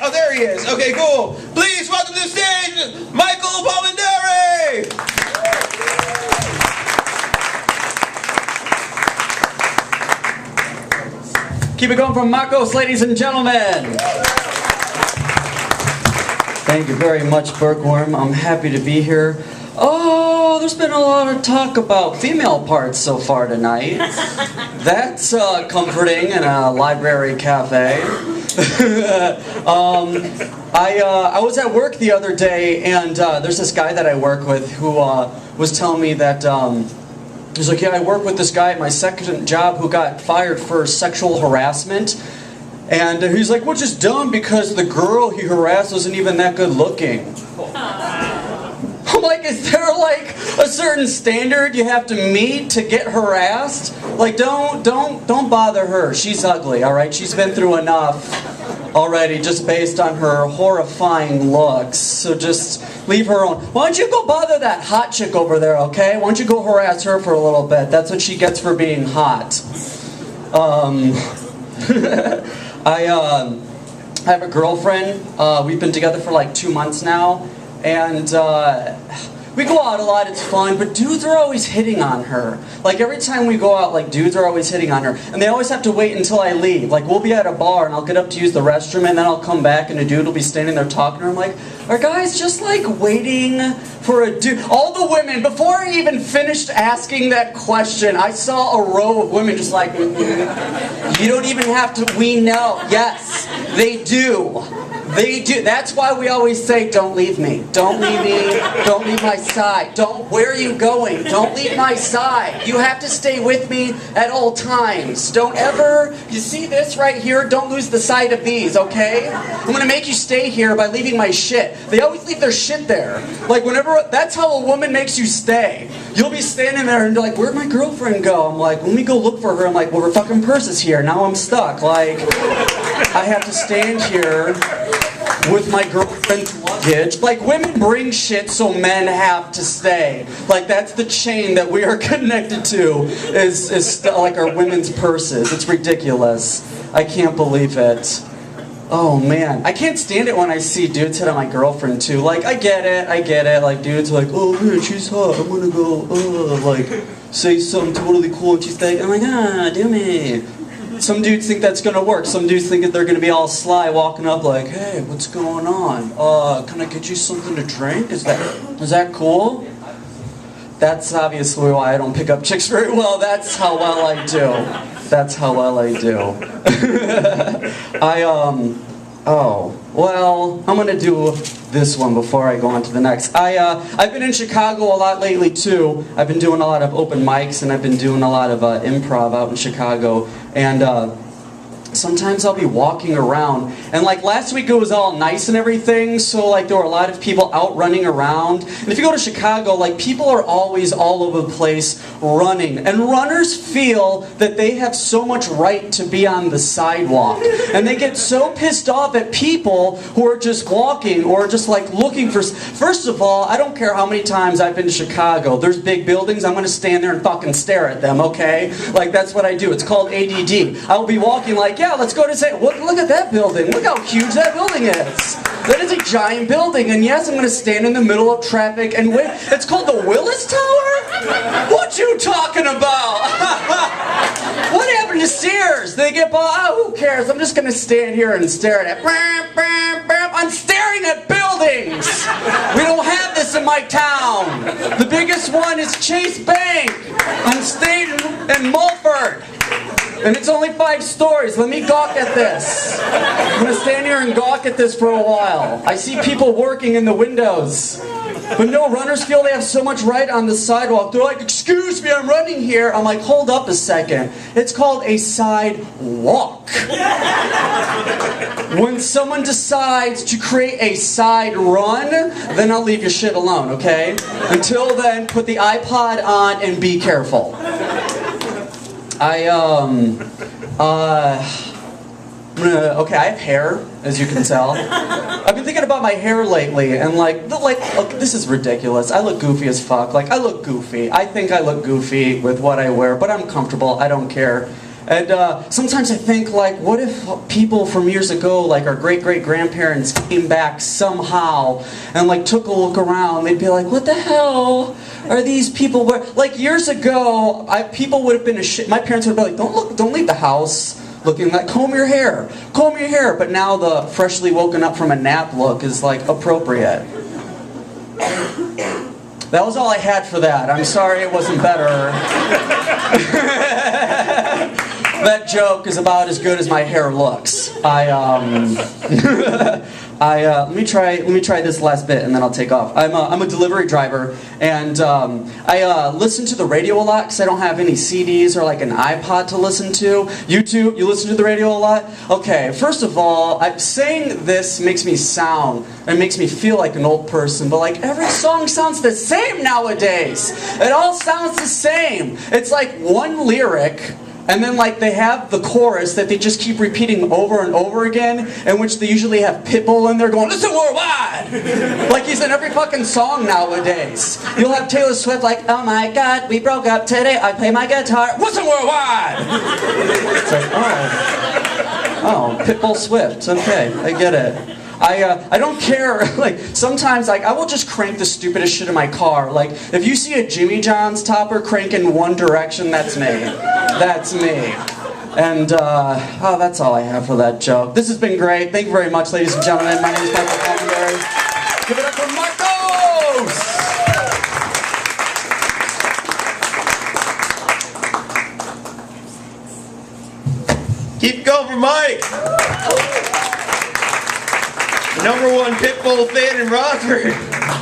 Oh, there he is. Okay, cool. Please welcome to the stage, Michael Palmenderi. Keep it going from Marcos, ladies and gentlemen. Thank you very much, Bookworm. I'm happy to be here. Oh, there's been a lot of talk about female parts so far tonight. That's comforting in a library cafe. I was at work the other day, and there's this guy that I work with who was telling me that he's like, yeah, I work with this guy at my second job who got fired for sexual harassment. And he's like, which is dumb because the girl he harassed wasn't even that good looking. I'm like, is there like a certain standard you have to meet to get harassed? Like, don't bother her. She's ugly, all right? She's been through enough already just based on her horrifying looks. So just leave her alone. Why don't you go bother that hot chick over there, okay? Why don't you go harass her for a little bit? That's what she gets for being hot. I have a girlfriend. We've been together for like 2 months now. And we go out a lot, it's fun, but dudes are always hitting on her. Like every time we go out, like dudes are always hitting on her. And they always have to wait until I leave. Like we'll be at a bar and I'll get up to use the restroom and then I'll come back and a dude will be standing there talking to her. I'm like, are guys just like waiting for a dude? All the women, before I even finished asking that question, I saw a row of women just like, you don't even have to, we know. Yes, they do. They do. That's why we always say, don't leave me. Don't leave me. Don't leave my side. Where are you going? Don't leave my side. You have to stay with me at all times. Don't ever, you see this right here? Don't lose the sight of these, okay? I'm going to make you stay here by leaving my shit. They always leave their shit there. Like whenever, that's how a woman makes you stay. You'll be standing there and be like, where'd my girlfriend go? I'm like, let me go look for her. I'm like, well, her fucking purse is here. Now I'm stuck. Like, I have to stand here with my girlfriend's luggage. Like, women bring shit so men have to stay. Like, that's the chain that we are connected to, is like our women's purses. It's ridiculous. I can't believe it. Oh, man. I can't stand it when I see dudes hit on my girlfriend, too. Like, I get it. Like, dudes are like, oh, man, she's hot. I'm gonna go, like, say something totally cool. And she's like, oh my god, do me. Some dudes think that's gonna work. Some dudes think that they're gonna be all sly, walking up like, "Hey, what's going on? Can I get you something to drink? Is that cool?" That's obviously why I don't pick up chicks very well. That's how well I do. That's how well I do. Oh, well, I'm gonna do this one before I go on to the next. I've been in Chicago a lot lately too. I've been doing a lot of open mics and I've been doing a lot of improv out in Chicago. And sometimes I'll be walking around, and like last week it was all nice and everything, so like there were a lot of people out running around. And if you go to Chicago, like people are always all over the place running, and runners feel that they have so much right to be on the sidewalk, and they get so pissed off at people who are just walking or just like looking for. First of all, I don't care how many times I've been to Chicago. There's big buildings. I'm gonna stand there and fucking stare at them. Okay, like that's what I do. It's called ADD. I'll be walking like, yeah, let's go to say, look at that building. Look how huge that building is. That is a giant building. And yes, I'm going to stand in the middle of traffic and wait. It's called the Willis Tower? What you talking about? What happened to Sears? They get bought. Oh, who cares? I'm just going to stand here and stare at it. I'm staring at buildings. We don't have this in my town. The biggest one is Chase Bank on State and Mulford. And it's only 5 stories. Let me gawk at this. I'm going to stand here and gawk at this for a while. I see people working in the windows. But no, runners feel they have so much right on the sidewalk. They're like, excuse me, I'm running here. I'm like, hold up a second. It's called a sidewalk. When someone decides to create a side run, then I'll leave your shit alone, okay? Until then, put the iPod on and be careful. Okay, I have hair, as you can tell. I've been thinking about my hair lately, and look, this is ridiculous. I look goofy as fuck. Like, I look goofy. I think I look goofy with what I wear, but I'm comfortable. I don't care. And sometimes I think, like, what if people from years ago, like our great-great-grandparents, came back somehow and, like, took a look around. They'd be like, what the hell are these people? Like, years ago, people would have been ashamed. My parents would have been like, don't leave the house looking like, comb your hair. But now the freshly woken up from a nap look is, like, appropriate. That was all I had for that. I'm sorry it wasn't better. That joke is about as good as my hair looks. Let me try this last bit and then I'll take off. I'm a delivery driver, and I listen to the radio a lot because I don't have any CDs or like an iPod to listen to. You listen to the radio a lot? Okay, first of all, saying this makes me feel like an old person, but like every song sounds the same nowadays. It all sounds the same. It's like one lyric, and then like they have the chorus that they just keep repeating over and over again, in which they usually have Pitbull in there going, "Listen worldwide!" Like he's in every fucking song nowadays. You'll have Taylor Swift like, "Oh my God, we broke up today, I play my guitar, listen worldwide!" It's like, oh, Pitbull Swift, okay, I get it. I don't care, like, sometimes, like, I will just crank the stupidest shit in my car. Like, if you see a Jimmy John's topper crank in one direction, that's me. That's me. And, that's all I have for that joke. This has been great. Thank you very much, ladies and gentlemen. My name is Michael Palmenderi. Give it up for Marcos! Keep going for Mike. #1 Pitbull fan in Rockford.